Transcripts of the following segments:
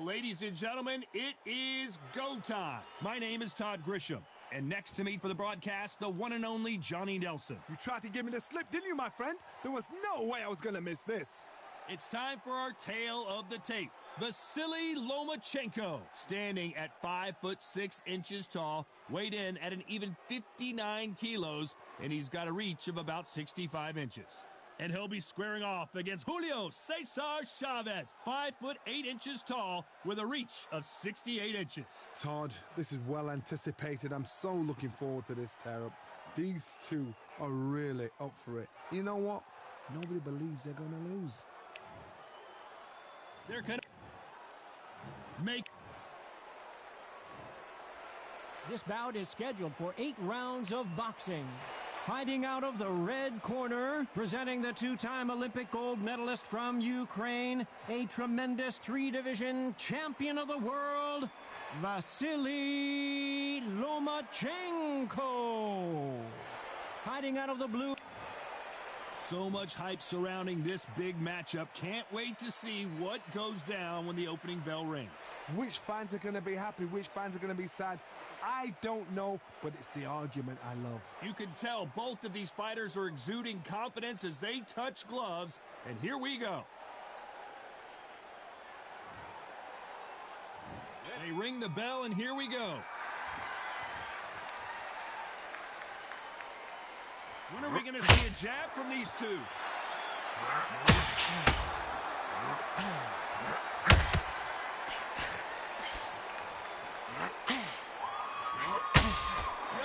Ladies and gentlemen, it is go time. My name is Todd Grisham, and next to me for the broadcast, the one and only Johnny Nelson. You tried to give me the slip, didn't you, my friend? There was no way I was going to miss this. It's time for our tale of the tape. Vasily Lomachenko, standing at 5'6" tall, weighed in at an even 59 kilos, and he's got a reach of about 65 inches. And he'll be squaring off against Julio Cesar Chavez, 5'8" tall, with a reach of 68 inches. Todd, this is well anticipated. I'm so looking forward to this tear-up. These two are really up for it. You know what? Nobody believes they're going to lose. They're going to make... This bout is scheduled for 8 rounds of boxing. Fighting out of the red corner, presenting the 2-time Olympic gold medalist from Ukraine, a tremendous 3-division champion of the world, Vasily Lomachenko. Fighting out of the blue. So much hype surrounding this big matchup. Can't wait to see what goes down when the opening bell rings. Which fans are going to be happy? Which fans are going to be sad? I don't know, but it's the argument I love. You can tell both of these fighters are exuding confidence as they touch gloves. And here we go. They ring the bell, and here we go. When are we going to see a jab from these two?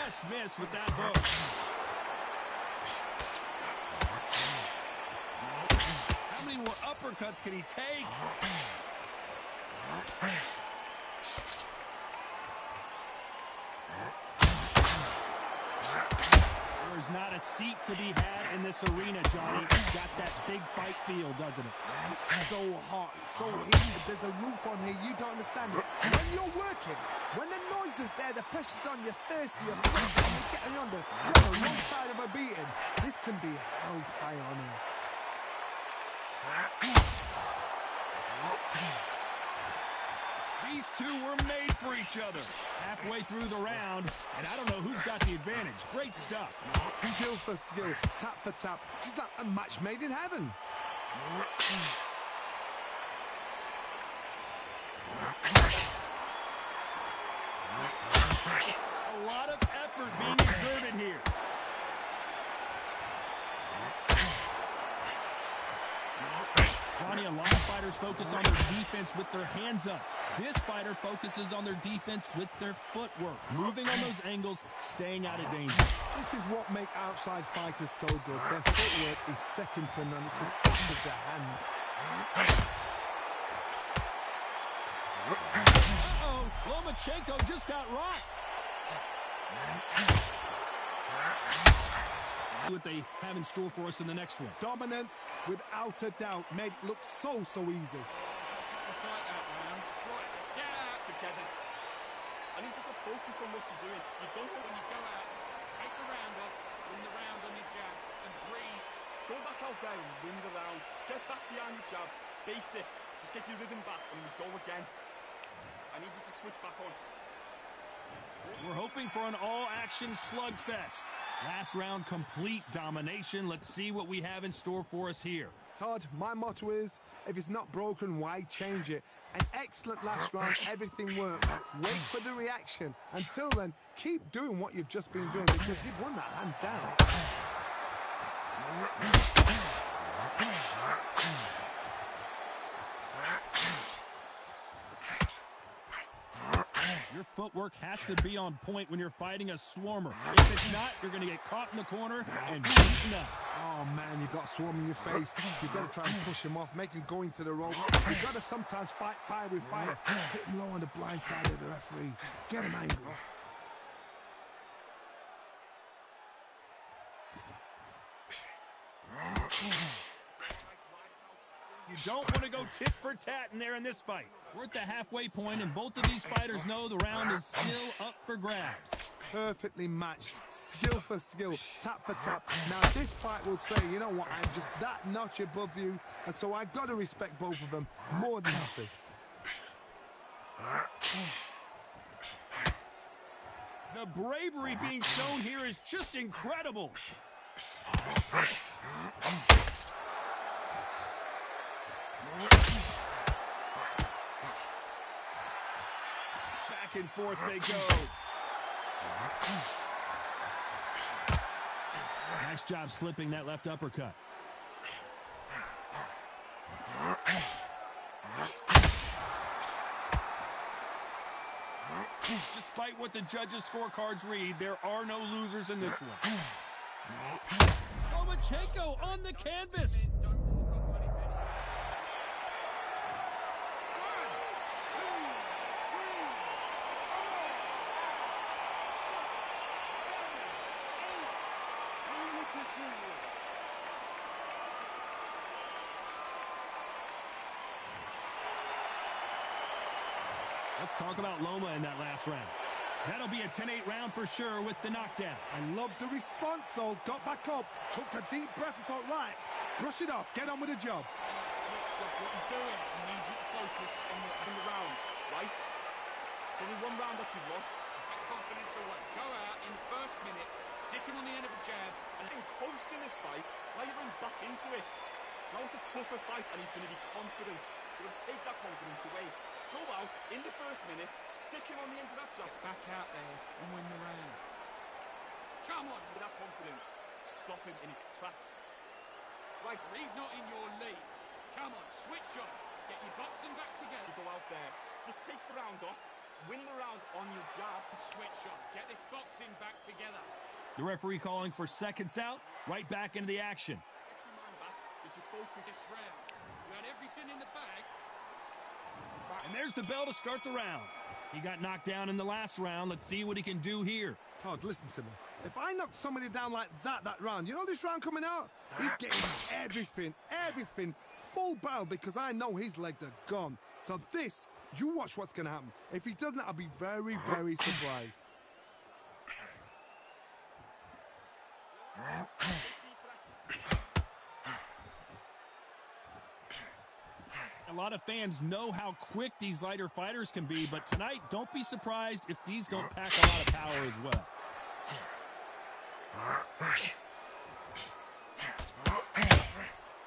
Just missed with that hook. How many more uppercuts can he take? There's not a seat to be had in this arena, Johnny. It's got that big fight feel, doesn't it? It's so hot, it's so heated. There's a roof on here. You don't understand it. When you're working, when the noise is there, the pressure's on, you're thirsty, you're sweaty, you're getting under. You're on the wrong side of a beating. This can be hellfire on here. These two were made for each other. Halfway through the round, and I don't know who's got the advantage. Great stuff. Skill for skill, tap for tap. She's like a match made in heaven. A lot of effort being exerted here. Johnny, a lot of fighters focus on their defense with their hands up. This fighter focuses on their defense with their footwork, moving on those angles, staying out of danger. This is what makes outside fighters so good. Their footwork is second to none. It's as fast as their hands. Uh-oh, Lomachenko just got rocked. What they have in store for us in the next one. Dominance, without a doubt, made it look so easy. I need you to focus on what you're doing. You don't know when you go out, take the round off, win the round on your jab, and breathe. Go back out there and win the round. Get back behind the jab. Basics. Just get your rhythm back and we go again. I need you to switch back on. We're hoping for an all-action slugfest. Last round, complete domination. Let's see what we have in store for us here. Todd, my motto is, if it's not broken, why change it? An excellent last round, everything worked. Wait for the reaction. Until then, keep doing what you've just been doing because you've won that hands down. Your footwork has to be on point when you're fighting a swarmer. If it's not, you're going to get caught in the corner and beaten up. Oh, man, you've got a swarm in your face. You've got to try and push him off, make him go into the rope. You've got to sometimes fight fire with fire. Hit him low on the blind side of the referee. Get him angry. You don't want to go tit for tat in there in this fight. We're at the halfway point, and both of these fighters know the round is still up for grabs. Perfectly matched, skill for skill, tap for tap. Now this fight will say, you know what, I'm just that notch above you, and so I've got to respect both of them more than nothing. The bravery being shown here is just incredible. Back and forth they go. Nice job slipping that left uppercut. Despite what the judges' scorecards read, there are no losers in this one. Lomachenko on the canvas. Let's talk about Loma in that last round. That'll be a 10-8 round for sure with the knockdown. I love the response, though. Got back up, took a deep breath and thought, right, brush it off, get on with the job. What you're doing, immediate focus on the rounds, right? It's only one round that you've lost. Get confidence away. Go out in the first minute, stick him on the end of a jab, and then coast in this fight, now you're going back into it. Now it's a tougher fight, and he's going to be confident. You're going to take that confidence away. Go out in the first minute, stick him on the end of that jab. Back out there and win the round. Come on, with that confidence. Stop him in his tracks. Right, he's not in your league. Come on, switch on. Get your boxing back together. You go out there, just take the round off, win the round on your jab. Switch on. Get this boxing back together. The referee calling for seconds out, right back into the action. Get your mind back, get your focus this round. You had everything in the bag. And there's the bell to start the round. He got knocked down in the last round. Let's see what he can do here. Todd, listen to me. If I knock somebody down like that round, you know this round coming out? He's getting everything, full barrel because I know his legs are gone. So this, you watch what's going to happen. If he doesn't, I'll be very, very surprised. A lot of fans know how quick these lighter fighters can be, but tonight, don't be surprised if these don't pack a lot of power as well.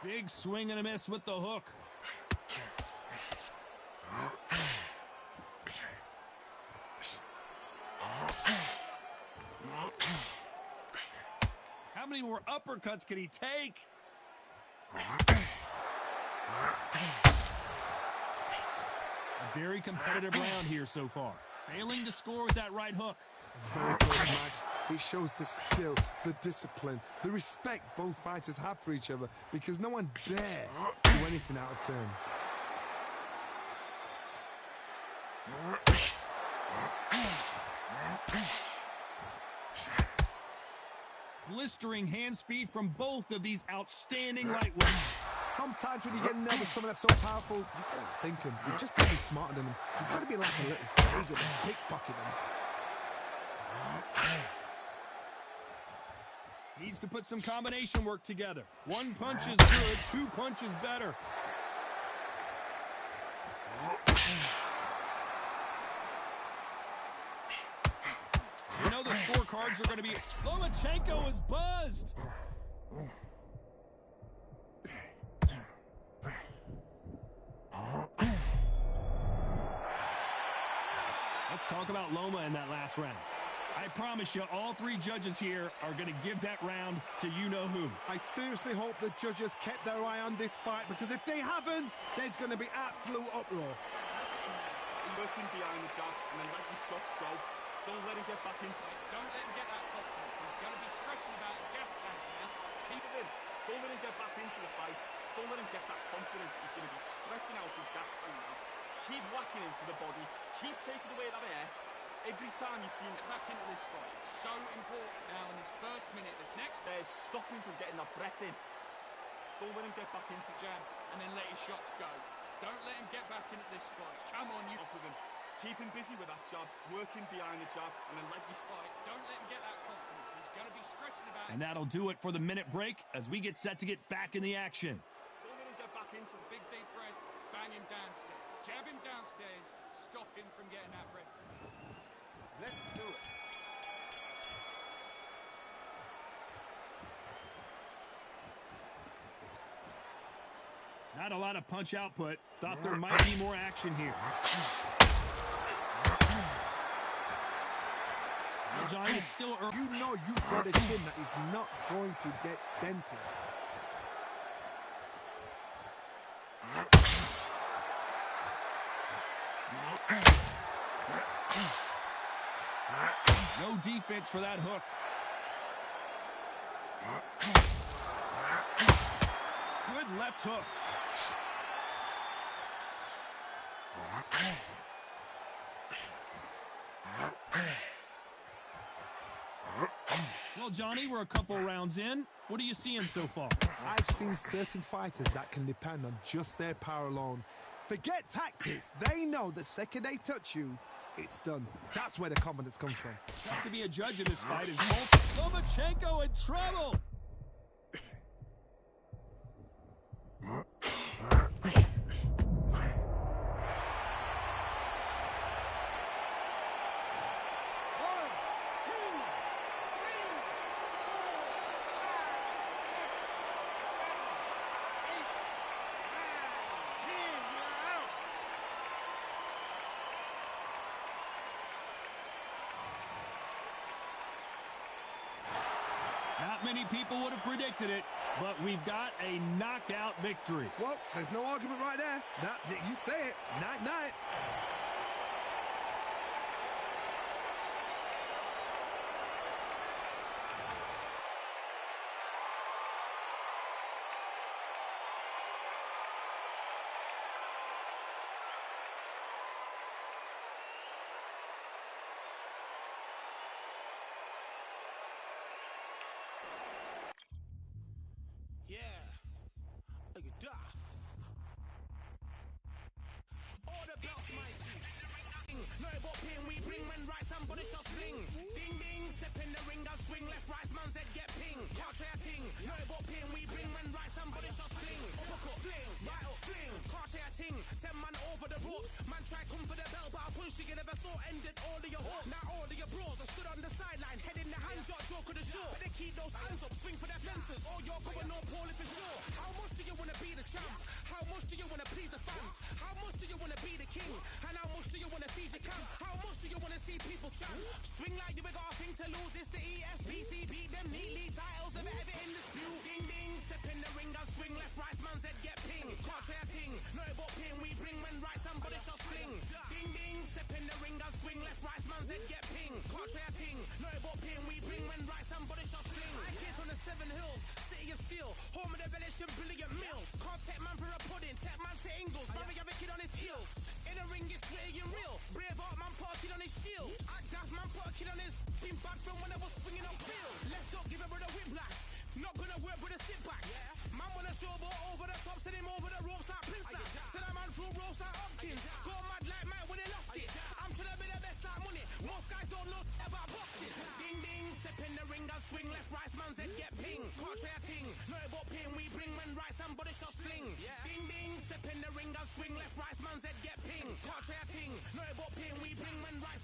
Big swing and a miss with the hook. How many more uppercuts can he take? A very competitive round here so far. Failing to score with that right hook. Very close match. It shows the skill, the discipline, the respect both fighters have for each other because no one dare do anything out of turn. Blistering hand speed from both of these outstanding lightweights. Sometimes when you get nervous with someone that's so powerful, you can't think him. You've just got to be smarter than him. You've got to be like a little faggot and pickpocket him. Needs to put some combination work together. One punch is good, two punches better. You know the scorecards are going to be... Lomachenko is buzzed. Let's talk about Loma in that last round. I promise you, all three judges here are going to give that round to you-know-who. I seriously hope the judges kept their eye on this fight because if they haven't, there's going to be absolute uproar. Looking behind the jab and then let your shots go. Don't let him get back into it. Don't let him get that confidence. He's going to be stressing about the gas tank now. Keep it in. Don't let him get back into the fight. Don't let him get that confidence. He's going to be stressing out his gas tank now. Keep whacking into the body. Keep taking away that air. Every time you see him get back into this fight, it's so important now in this first minute. This next there is stop him from getting that breath in. Don't let him get back into jab and then let his shots go. Don't let him get back into this fight. Come on, you up with him. Keep him busy with that jab, working behind the jab, and then let you fight. Don't let him get that confidence. He's going to be stressing about it. And that'll do it for the minute break as we get set to get back in the action. Don't let him get back into the big deep breath. Bang him downstairs. Jab him downstairs. stop him from getting that ref. Let's do it. Not a lot of punch output. Thought there might be more action here. Well, John, it's still early. You know you've got a chin that is not going to get dented. No defense for that hook. Good left hook. Well, Johnny, we're a couple rounds in. What are you seeing so far? I've seen certain fighters that can depend on just their power alone. Forget tactics. They know the second they touch you, it's done. That's where the confidence comes from. Tough to be a judge in this fight is both Lomachenko in trouble. Not many people would have predicted it, but we've got a knockout victory. Well, there's no argument right there. You say it. Night-night. Yeah, look at Duff. All the belts mighty. No about pin, we bring when right, somebody shall sling. Ding ding, step in the ring, I'll swing left, right, man's head get ping. Can't try a ting. No about pin, we bring when right, somebody shall sling. Uppercut, fling, right up, fling. Can't try a ting. Send man over the ropes. Man try come for the belt, but I punch you never saw. Ended all of your hopes. Now all of your bros are stood on the sideline, head in the hand, shot, joke of the show. Better keep those hands up, swing for their fences. Or you're going no poorly for sure. How much do you wanna be the champ? How much do you wanna please the fans? How much do you wanna be the king? And how much do you wanna feed your camp? How much do you wanna see people champ? Swing like you got a thing to lose. It's the ESBC, beat them neatly. Titles never ever in dispute. Ding ding, step in the ring, I'll swing left, right, man's head get ping. Can't try a ting. No about pin, we bring when right, somebody shall sling. Ding ding, step in the ring, I'll swing left, right, man's head get ping. Can't try a ting. No about pin, we bring when right, somebody shall sling. I came from the 7 Hills, city of steel, home of the relish and brilliant meals. Can't take man for a pudding, take man to Ingles. Barry have a kid on his heels. In the ring, it's gritty and real. Braveheart man put a kid on his shield. Act daft man put a kid on his. Been bad from when I was swinging on field. Left up, give a brother whiplash. Not gonna work with a sit back. Man wanna showboat over the top, send him over the ropes like Prince Snap. Send a man through ropes like Hopkins. Go mad like Mike when he lost it. I'm trying to be the best like money. Most guys don't know about boxing. Ding ding, step in the ring, I'll swing left, right, man's head get ping. Can't try a ting. No about pin, we bring when right, somebody shall sling. Ding ding, step in the ring, I'll swing left, right, man's head get ping. Can't try a ting. No about pin, we bring when right.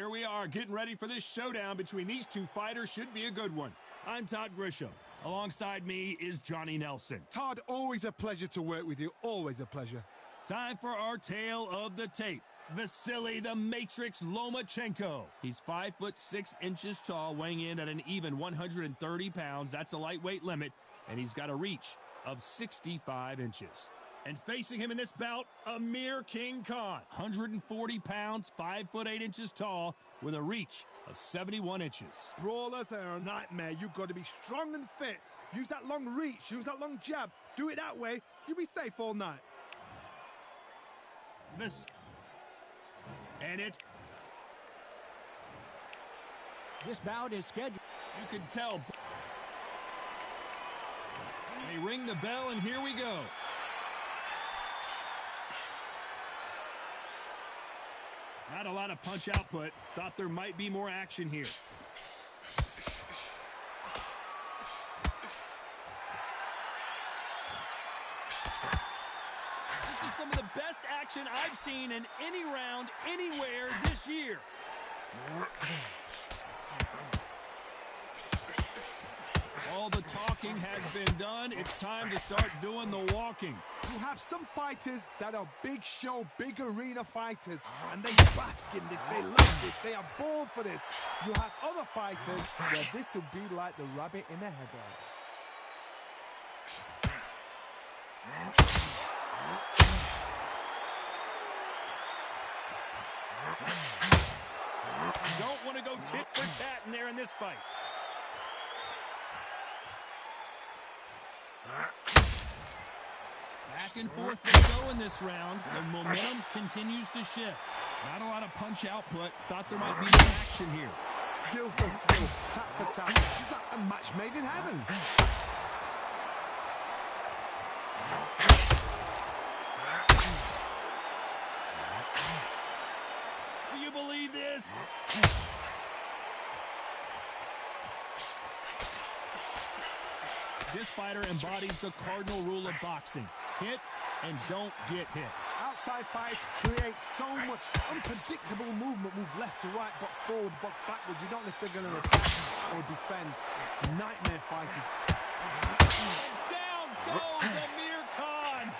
Here we are, getting ready for this showdown between these two fighters. Should be a good one. I'm Todd Grisham. Alongside me is Johnny Nelson. Todd, always a pleasure to work with you. Always a pleasure. Time for our tale of the tape. Vasily the Matrix Lomachenko. He's 5'6" tall, weighing in at an even 130 pounds. That's a lightweight limit, and he's got a reach of 65 inches. And facing him in this bout, Amir King Khan, 140 pounds, 5'8" tall, with a reach of 71 inches. Brawlers are a nightmare. You've got to be strong and fit. Use that long reach. Use that long jab. Do it that way. You'll be safe all night. This bout is scheduled. You can tell. They ring the bell, and here we go. Not a lot of punch output. Thought there might be more action here. This is some of the best action I've seen in any round, anywhere this year. All the talking has been done. It's time to start doing the walking. You have some fighters that are big show, big arena fighters, and they bask in this. They love this. They are born for this. You have other fighters where this will be like the rabbit in the headlights. Don't want to go tit for tat in there in this fight. Back and forth they go in this round. The momentum continues to shift. Not a lot of punch output. Thought there might be more action here. Skill for skill, tap for tap. Just like a match made in heaven. Do you believe this? This fighter embodies the cardinal rule of boxing. Hit and don't get hit. Outside fights create so much unpredictable movement. Move left to right, box forward, box backwards. You don't know if they're going to attack or defend. Nightmare fighters. And down goes Amir Khan.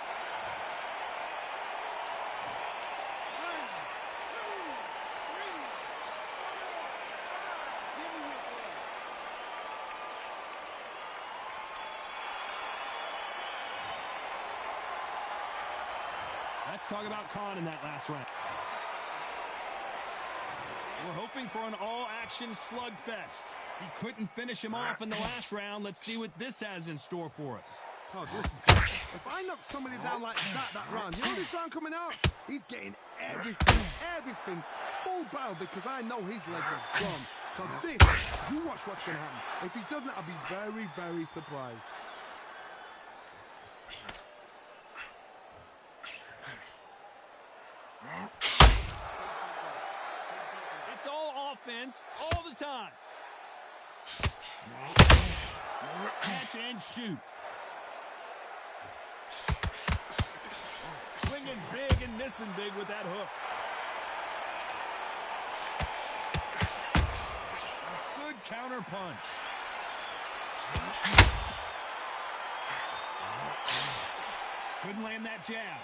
Let's talk about Khan in that last round. We're hoping for an all-action slugfest. He couldn't finish him off in the last round. Let's see what this has in store for us. Todd, listen to me. If I knock somebody down like that round, you know this round coming out? He's getting everything, full barrel, because I know his legs are gone. So this, you watch what's going to happen. If he doesn't, I'll be very, very surprised. It's all offense, all the time. Catch and shoot. Swinging big and missing big with that hook. Good counter punch. Couldn't land that jab.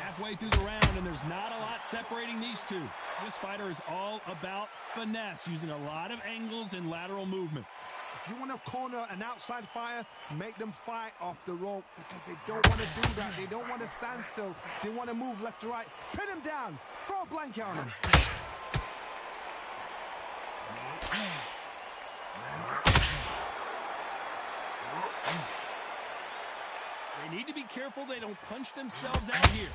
Halfway through the round, and there's not a lot separating these two. This fighter is all about finesse, using a lot of angles and lateral movement. If you want to corner an outside fighter, make them fight off the rope, because they don't want to do that. They don't want to stand still. They want to move left to right. Pin him down. Throw a blanket on him. They need to be careful they don't punch themselves out here.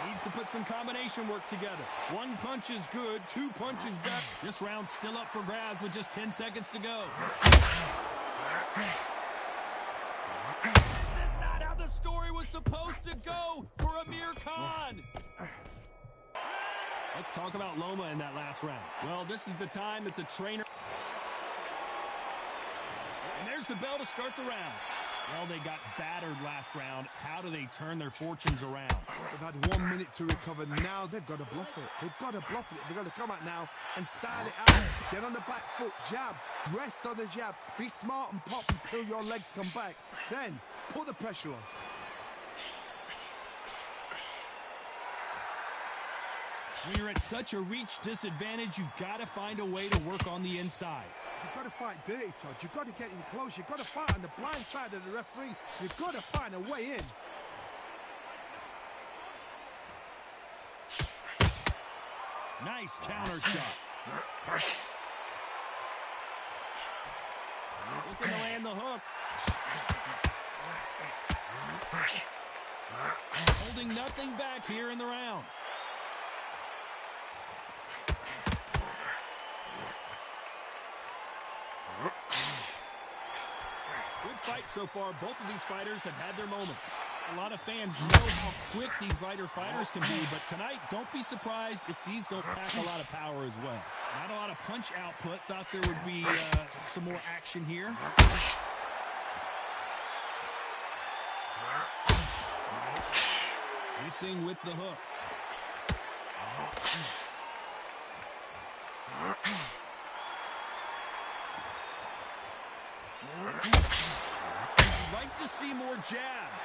Needs to put some combination work together. One punch is good, two punches better. This round's still up for grabs with just 10 seconds to go. This is not how the story was supposed to go for Amir Khan. Let's talk about Loma in that last round. Well, this is the time that the trainer... And there's the bell to start the round. Well, they got battered last round. How do they turn their fortunes around? They've had 1 minute to recover. Now they've got to bluff it. They've got to bluff it. They've got to come out now and style it out. Get on the back foot, jab, rest on the jab. Be smart and pop until your legs come back. Then put the pressure on. When you're at such a reach disadvantage, you've got to find a way to work on the inside. You've got to fight dirty, Todd. You've got to get in close. You've got to fight on the blind side of the referee. You've got to find a way in. Nice counter shot. Looking to land the hook. Holding nothing back here in the round. Good fight so far. Both of these fighters have had their moments. A lot of fans know how quick these lighter fighters can be, but tonight, don't be surprised if these don't pack a lot of power as well. Not a lot of punch output. Thought there would be some more action here. Missing with the hook. I'd like to see more jabs.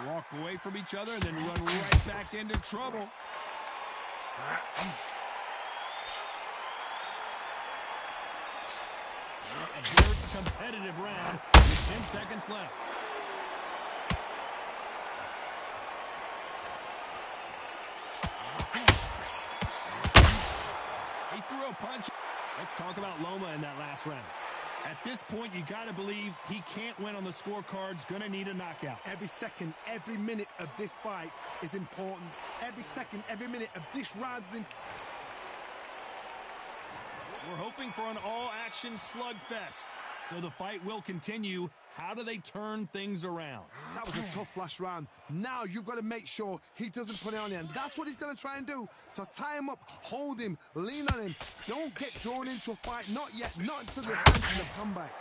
Walk away from each other and then run right back into trouble. A very competitive round with 10 seconds left. He threw a punch. Let's talk about Loma in that last round. At this point, you got to believe he can't win on the scorecards. Going to need a knockout. Every second, every minute of this fight is important. Every second, every minute of this round is important. We're hoping for an all-action slugfest. So the fight will continue. How do they turn things around? That was a tough last round. Now you've got to make sure he doesn't put it on you. And that's what he's going to try and do. So tie him up, hold him, lean on him. Don't get drawn into a fight. Not yet. Not until the second of comeback.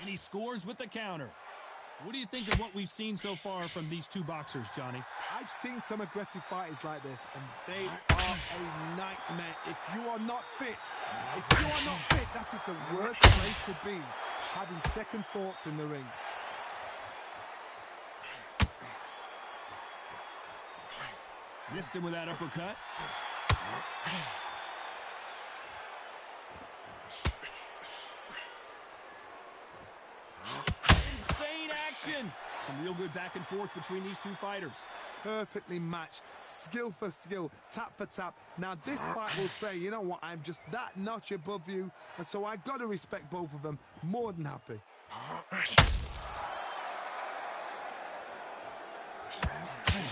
And he scores with the counter. What do you think of what we've seen so far from these two boxers, Johnny? I've seen some aggressive fighters like this, and they are a nightmare. If you are not fit, that is the worst place to be, having second thoughts in the ring. Missed him with that uppercut. Insane action. Some real good back and forth between these two fighters. Perfectly matched, skill for skill, tap for tap. Now this fight will say, you know what, I'm just that notch above you, and so I've got to respect both of them. More than happy.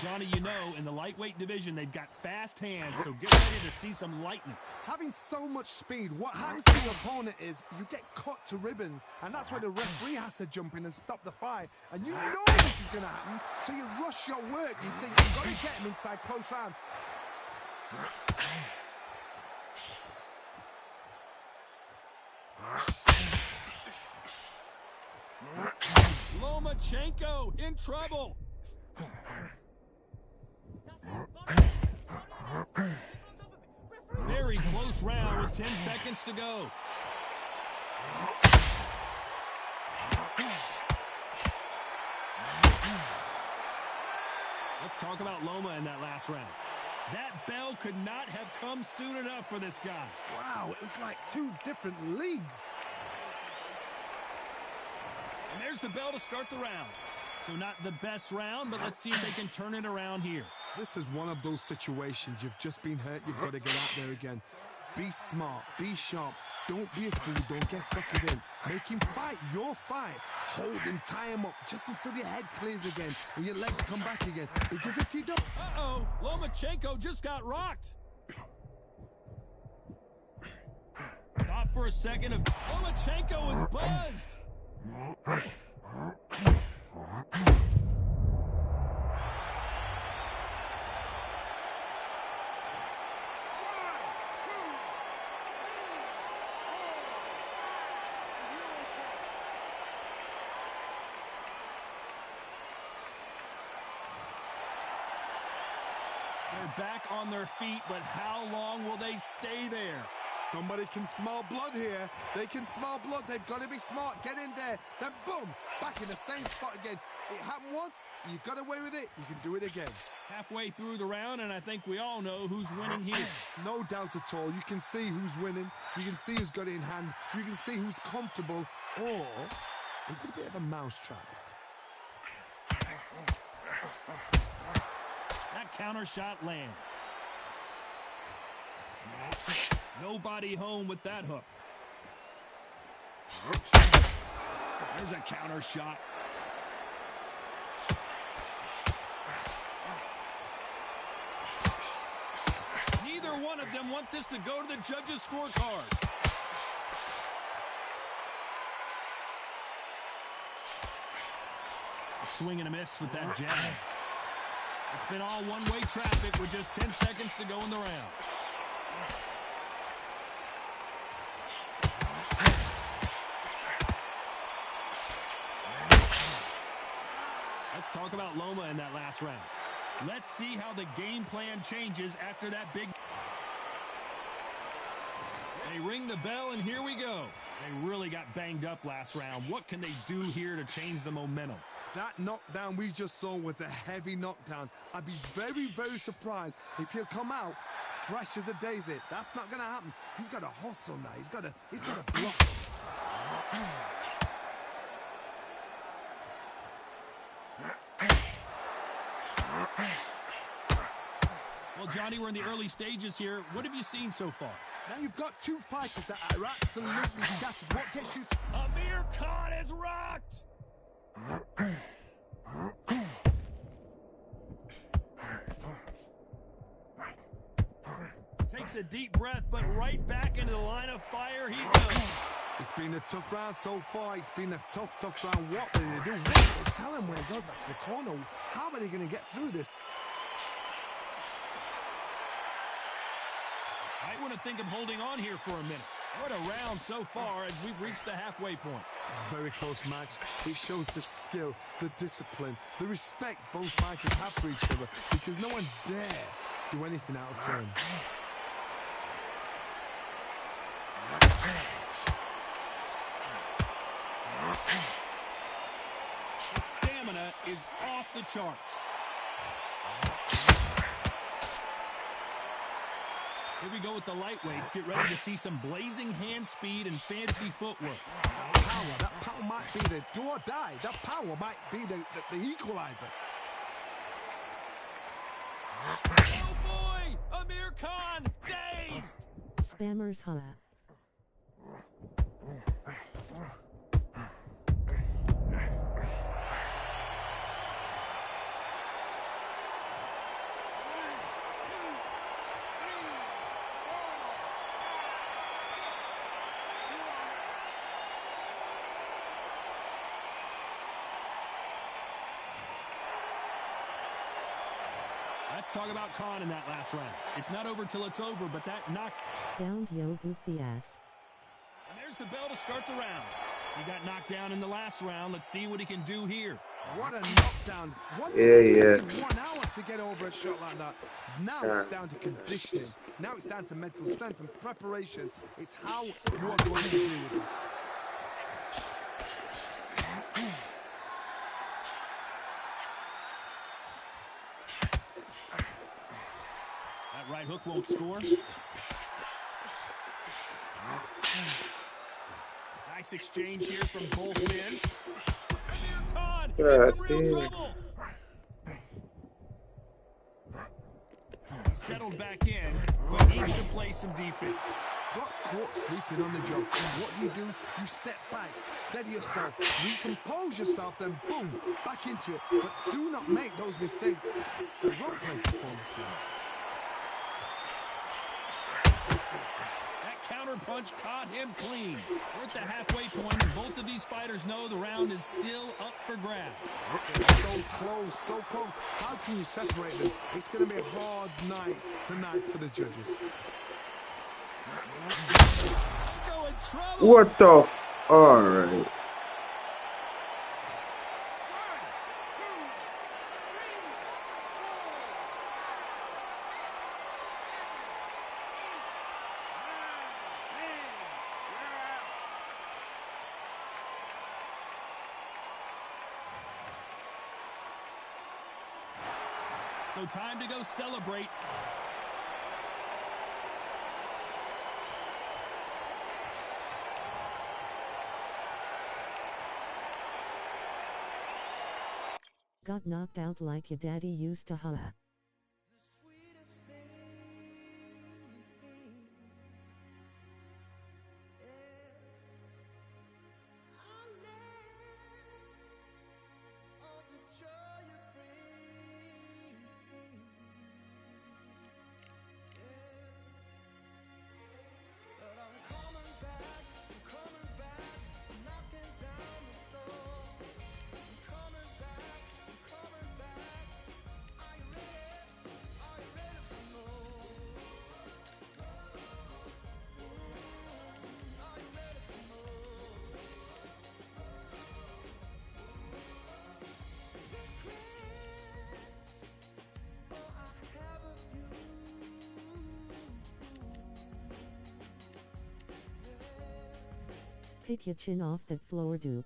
Johnny, you know, in the lightweight division, they've got fast hands, so get ready to see some lightning. Having so much speed, what happens to your opponent is you get cut to ribbons, and that's where the referee has to jump in and stop the fight. And you know this is going to happen, so you rush your work. You think you've got to get him inside close rounds. Lomachenko in trouble. Very close round with 10 seconds to go. Let's talk about Loma in that last round. That bell could not have come soon enough for this guy. Wow, it was like two different leagues. And there's the bell to start the round. So not the best round, but let's see if they can turn it around here. This is one of those situations. You've just been hurt. You've got to get out there again. Be smart. Be sharp. Don't be a fool. Don't get suckered in. Make him fight your fight. Hold him, tie him up just until your head clears again and your legs come back again. Because if you don't... Uh-oh, Lomachenko just got rocked. Thought for a second of Lomachenko is buzzed. They're back on their feet, but how long will they stay there? Somebody can smell blood here. They can smell blood. They've got to be smart. Get in there. Then boom, back in the same spot again. It happened once. You got away with it. You can do it again. Halfway through the round, and I think we all know who's winning here. No doubt at all. You can see who's winning. You can see who's got it in hand. You can see who's comfortable. Or it's a bit of a mousetrap. That counter shot lands. Nobody home with that hook. There's a counter shot. Neither one of them want this to go to the judges' scorecard. A swing and a miss with that jab. It's been all one-way traffic with just 10 seconds to go in the round. Let's talk about Loma in that last round. Let's see how the game plan changes after that big... They ring the bell, and here we go. They really got banged up last round. What can they do here to change the momentum? That knockdown we just saw was a heavy knockdown. I'd be very, very surprised if he'll come out fresh as a daisy. That's not going to happen. He's got to hustle now. He's got to block. Well, Johnny, we're in the early stages here. What have you seen so far? Now you've got two fighters that are absolutely shattered. What gets you... Amir Khan is rocked! Takes a deep breath, but right back into the line of fire he goes. It's been a tough round so far. It's been a tough round. What will they do? What will they tell him when he goes back to the corner? How are they going to get through this? I want to think of holding on here for a minute. What a round so far as we've reached the halfway point. Very close match. It shows the skill, the discipline, the respect both fighters have for each other, because no one dare do anything out of turn. The stamina is off the charts. Here we go with the lightweights. Get ready to see some blazing hand speed and fancy footwork. That power might be the do or die. That power might be the equalizer. Oh boy! Amir Khan dazed! Spammers Hut. Let's talk about Khan in that last round. It's not over till it's over, but that knock... Down yo goofy ass. And there's the bell to start the round. He got knocked down in the last round. Let's see what he can do here. What a knockdown. Yeah. 1 hour to get over a shot like that. Now it's down to conditioning. Now it's down to mental strength and preparation. It's how you are going to deal with it. That right hook won't score. Nice exchange here from both men. Amir Khan in some real trouble. He settled back in, but needs to play some defense. got caught sleeping on the job. What do? You step back, steady yourself, recompose yourself, then boom, back into it. But do not make those mistakes. It's the wrong place to fall asleep. That counter punch caught him clean. We're at the halfway point, and both of these fighters know the round is still up for grabs. So close, so close. How can you separate them? It's going to be a hard night tonight for the judges. What the f... Alright. So time to go celebrate. Got knocked out like your daddy used to, huh? Pick your chin off that floor, Duke.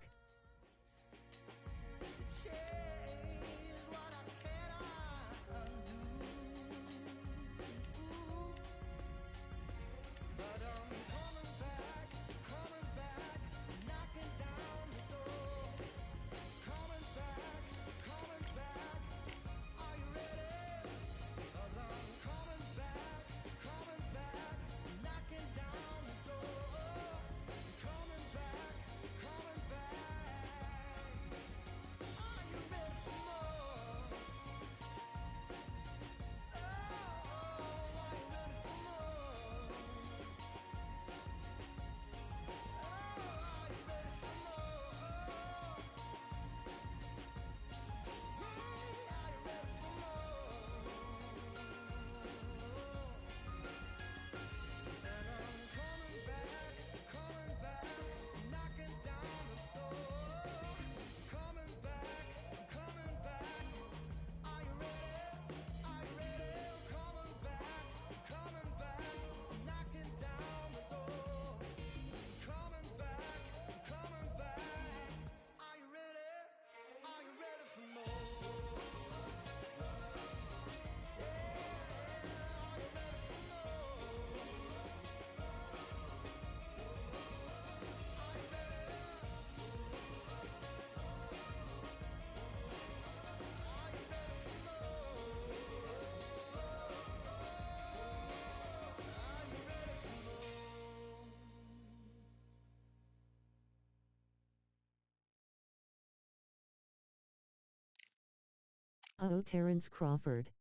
Oh, Terence Crawford.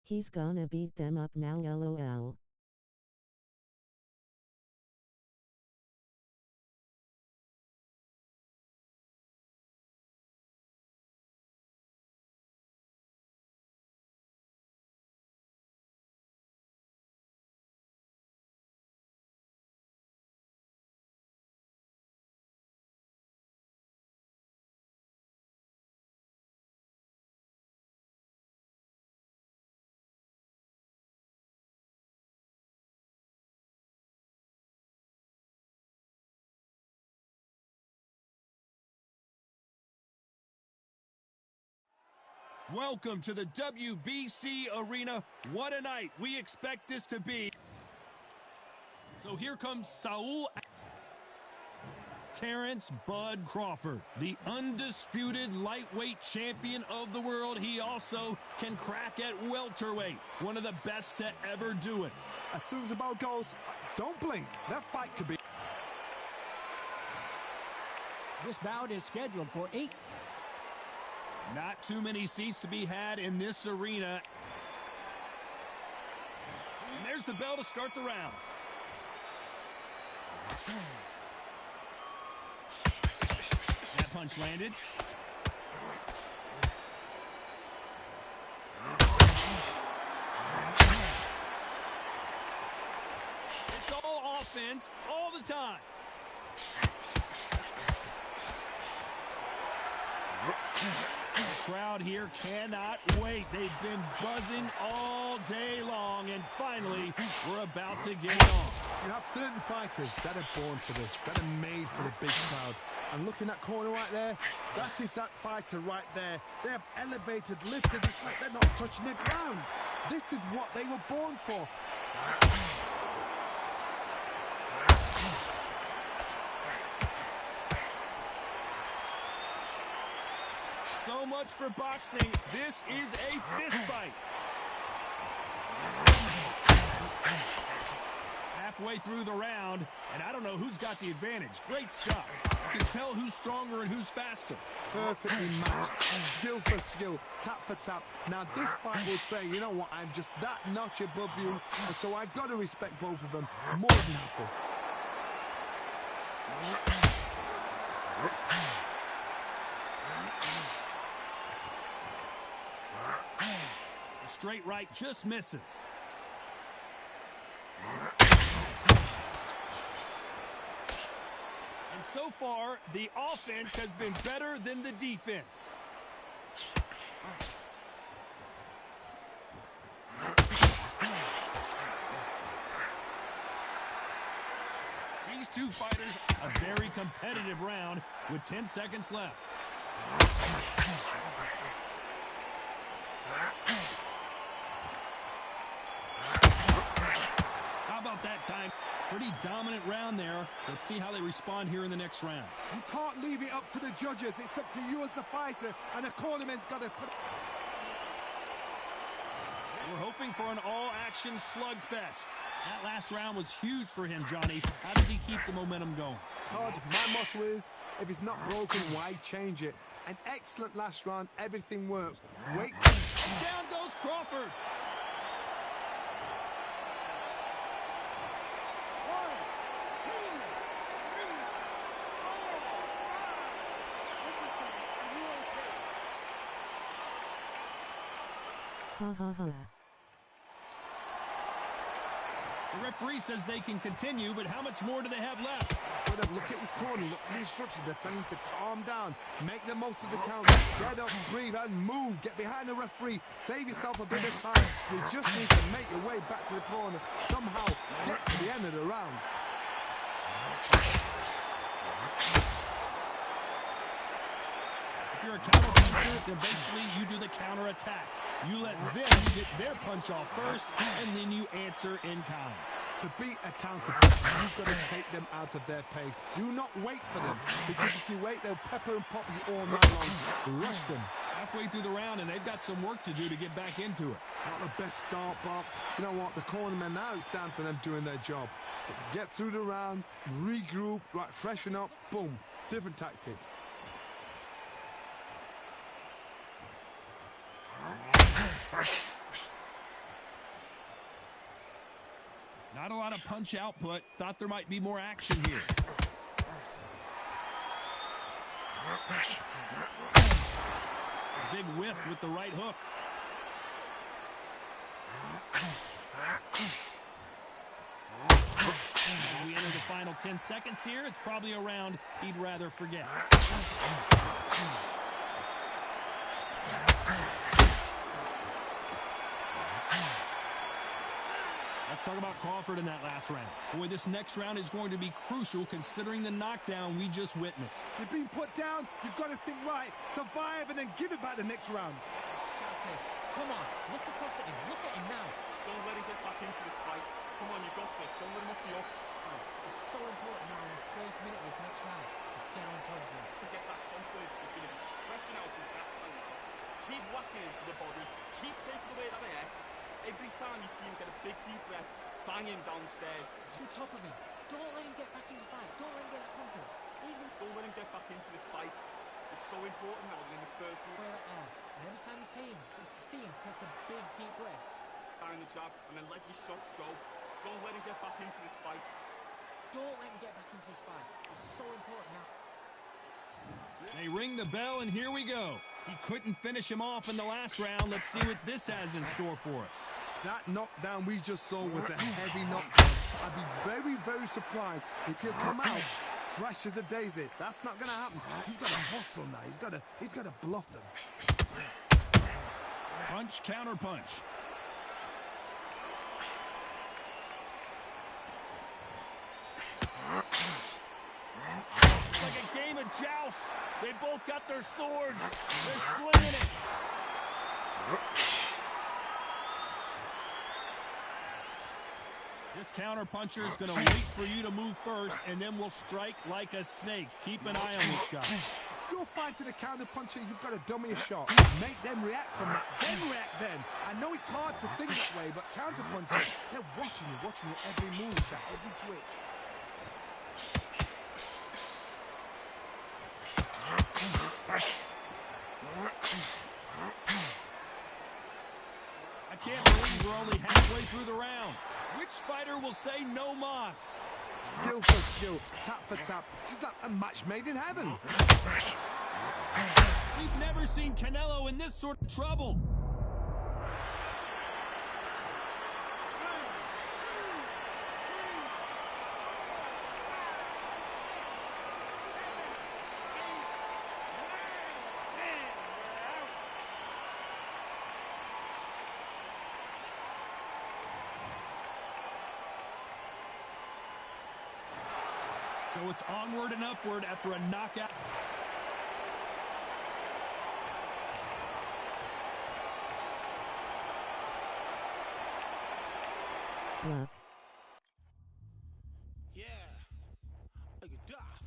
He's gonna beat them up now, lol. Welcome to the WBC arena. What a night we expect this to be. So here comes Saul Terence Bud Crawford, the undisputed lightweight champion of the world. He also can crack at welterweight, one of the best to ever do it. As soon as the bell goes, Don't blink. That fight could be... This bout is scheduled for 8. Not too many seats to be had in this arena. And there's the bell to start the round. That punch landed. It's all offense all the time. The crowd here cannot wait. They've been buzzing all day long, and finally, we're about to get on. You have certain fighters that are born for this, that are made for the big crowd. And looking at corner right there, that is that fighter right there. They have elevated, lifted, it's like they're not touching the ground. This is what they were born for. So much for boxing. This is a fist fight. Halfway through the round, and I don't know who's got the advantage. Great stuff. You can tell who's stronger and who's faster. Perfectly matched, skill for skill, tap for tap. Now this fight will say, you know what, I'm just that notch above you, and so I've got to respect both of them more than happy. Straight right just misses. And so far, the offense has been better than the defense. These two fighters, a very competitive round with 10 seconds left. How about that time? Pretty dominant round there. Let's see how they respond here in the next round. You can't leave it up to the judges. It's up to you as the fighter, and the cornerman's got to put... We're hoping for an all-action slugfest. That last round was huge for him, Johnny. How does he keep the momentum going? Todd, my motto is, if it's not broken, why change it? An excellent last round. Everything works. Wait. Down goes Crawford. Ha ha ha. The referee says they can continue, but how much more do they have left? Look at his corner. Look at the instruction. They're telling him to calm down. Make the most of the count. Get up, breathe, and move. Get behind the referee. Save yourself a bit of time. You just need to make your way back to the corner. Somehow get to the end of the round. If you're a counter puncher, then basically you do the counter attack. You let them get their punch off first, and then you answer in kind. To beat a counter puncher, you've got to take them out of their pace. Do not wait for them, because if you wait, they'll pepper and pop you all night long. Rush them. Halfway through the round, and they've got some work to do to get back into it. Not the best start, Bob. You know what? The cornermen, now it's down to them doing their job. Get through the round, regroup, right, freshen up, boom. Different tactics. Not a lot of punch output. Thought there might be more action here. A big whiff with the right hook. As we enter the final 10 seconds here, it's probably a round he'd rather forget. Let's talk about Crawford in that last round. Boy, this next round is going to be crucial considering the knockdown we just witnessed. You've been put down, you've got to think right, survive, and then give it back the next round. Shouting. Come on, look across at him. Look at him now. Don't let him get back into this fight. Come on, you got this. Don't let him off the up. It's so important now in this first minute of this next round to get on top of him. To get that confidence is going to be stretching out his left hand now. Keep whacking into the body. Keep taking away that air. Every time you see him get a big deep breath, banging downstairs. On top of him. Don't let him get back into the fight. Don't let him get that confidence. Don't let him get back into this fight. It's so important now in the first move. Where that arm. And every time you see him take a big, deep breath. Bang the jab and then let your shots go. Don't let him get back into this fight. Don't let him get back into this fight. It's so important now. They ring the bell, and here we go. He couldn't finish him off in the last round. Let's see what this has in store for us. That knockdown we just saw was a heavy knockdown. I'd be very, very surprised if he'll come out fresh as a daisy. That's not going to happen. He's got to hustle now. He's got to bluff them. Punch, counter punch. It's like a game of joust. They both got their swords. They're slinging it. This counter puncher is going to wait for you to move first, and then will strike like a snake. Keep an eye on this guy. If you're fighting a counter puncher, you've got to dummy a shot. Make them react from that. Then react then. I know it's hard to think that way, but counter punchers, they're watching you every move, that every twitch. I can't believe we're only halfway through the round. Which fighter will say no mas? Skill for skill, tap for tap. She's like a match made in heaven. We've never seen Canelo in this sort of trouble. So it's onward and upward after a knockout. Luck. Yeah. Like a duff.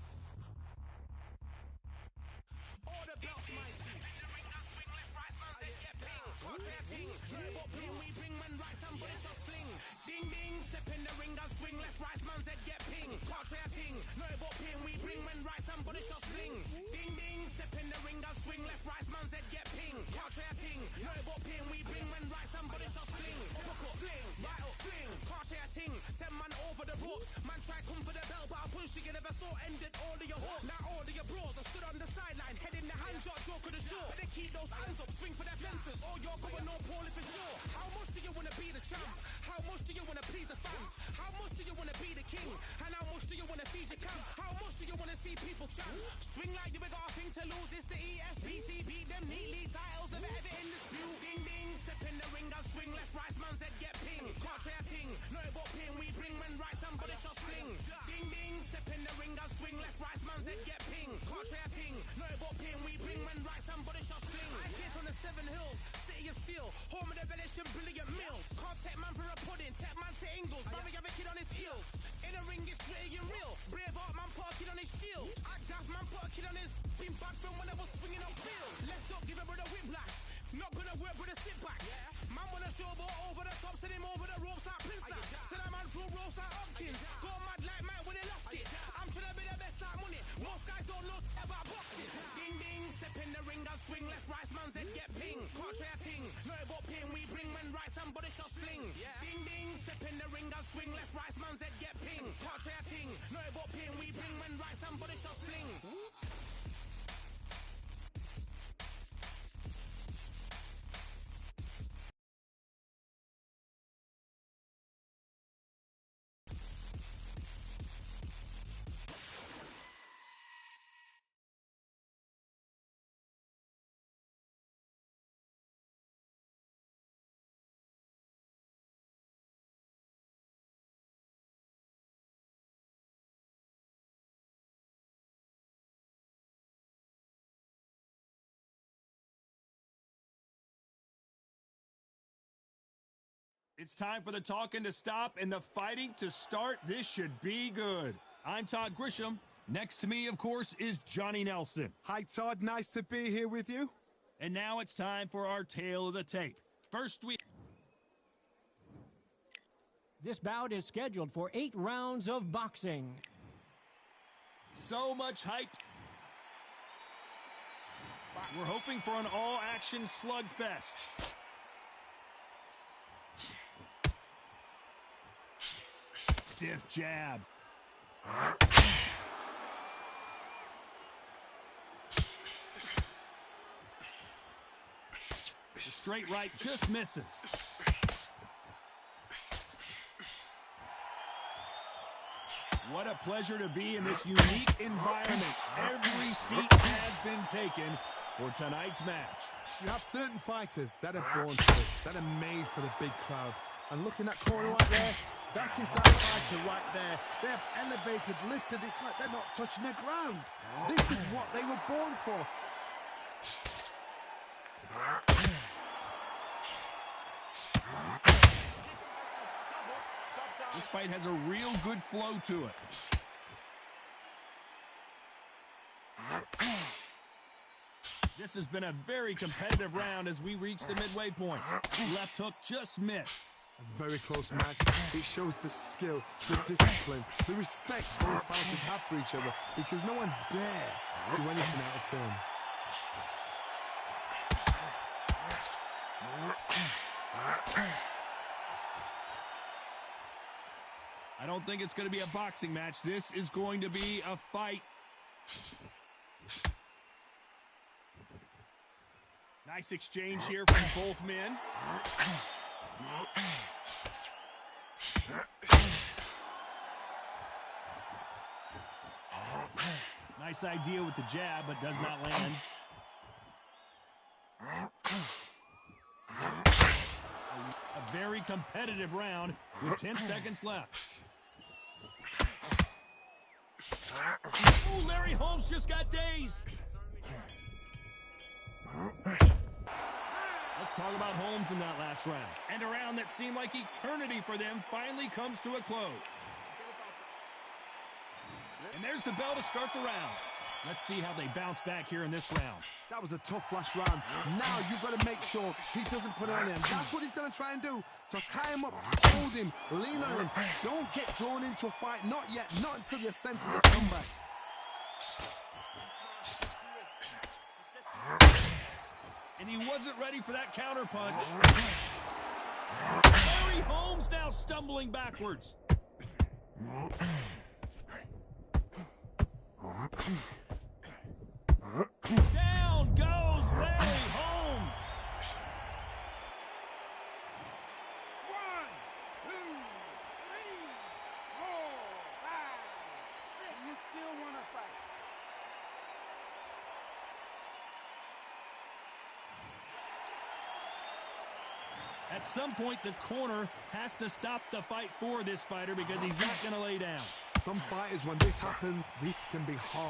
All the belts, mighty. In the ring, I swing left, right, man said get ping. Can't say a ting. No, but ping, we bring man right, somebody shot sling. Ding, ding, step in the ring, I swing left, right, man said get ping. Can't say a ting. No, but ping, we bring man right, somebody shot sling. Ding, ding, step in the ring, I swing left, right, man said get ping. Can't say a ting. No, but ping, we bring man right, somebody shot sling. Typical sling, right up, sling. Can't say a ting. Send man over the ropes. Man try come for the bell, but I push you never saw ended all of your hopes. Now all of your bros are stood on the sideline, head in the hand shot, joke of the show. But they keep those hands up, swing for their fences. Oh, you're going on poorly for sure. How much do you want to be the champ? How much do you want to please the fans? How much do you want to be the king? And how much do you want to feed your camp? How much do you want to see people champ? Swing like you got a thing to lose. It's the ESPC, beat them neatly. Titles never ever in dispute. Ding ding, step in the ring, I swing left, right, man said get ping. Can't say a ting, no but ping. We bring men right, somebody shot sling. Ding ding, step in the ring, I swing left, right, man said get ping. Can't say a ting, no but ping. We bring men right, somebody shot sling. I came from the 7 Hills, city of steel, home of the village and brilliant mills. Can't take man for a pudding, take man to Ingles. Barry have a kid on his heels. In a ring, it's gritty and real. Brave art man put a kid on his shield. Act daft man put a kid on his. Been back from when I was swinging on field. Left up, give a brother whiplash. Not gonna work with a sit back. Man wanna show ball over the top, send him over the ropes like Prince now. Send a man through ropes like Hopkins. Go mad like Mike when he lost it. I'm trying to be the best like money. Most guys don't know about boxing. Ding ding, step in the ring, I swing left, right, man said get ping. Can't try a ting, no but ping. We bring men right, somebody shot sling. Ding ding, step in the ring, I swing left, right, man said get ping. Can't try a ting, no but ping. We bring men right, somebody shot sling. It's time for the talking to stop and the fighting to start. This should be good. I'm Todd Grisham. Next to me, of course, is Johnny Nelson. Hi, Todd. Nice to be here with you. And now it's time for our tale of the tape. First, This bout is scheduled for 8 rounds of boxing. So much hype. We're hoping for an all-action slugfest. Stiff jab. The straight right just misses. What a pleasure to be in this unique environment. Every seat has been taken for tonight's match. You have certain fighters that are born for this, that are made for the big crowd. And looking at corner right there, that is that fighter right there. They have elevated, lifted, it's like they're not touching the ground. This is what they were born for. This fight has a real good flow to it. This has been a very competitive round as we reach the midway point. Left hook just missed. A very close match. It shows the skill, the discipline, the respect both fighters have for each other, because no one dare do anything out of turn. I don't think it's going to be a boxing match. This is going to be a fight. Nice exchange here from both men. Nice idea with the jab, but does not land. A very competitive round with 10 seconds left. Ooh, Larry Holmes just got dazed. Let's talk about Holmes in that last round. And a round that seemed like eternity for them finally comes to a close. And there's the bell to start the round. Let's see how they bounce back here in this round. That was a tough last round. Now you've got to make sure he doesn't put it on him. That's what he's going to try and do. So tie him up, hold him, lean on him. Don't get drawn into a fight. Not yet. Not until your senses have come back. And he wasn't ready for that counter punch. Larry Holmes now stumbling backwards. Down goes Larry Holmes. 1, 2, 3, 4, 5, 6. You still want to fight? At some point, the corner has to stop the fight for this fighter because he's not going to lay down. Some fighters, when this happens, this can be hard.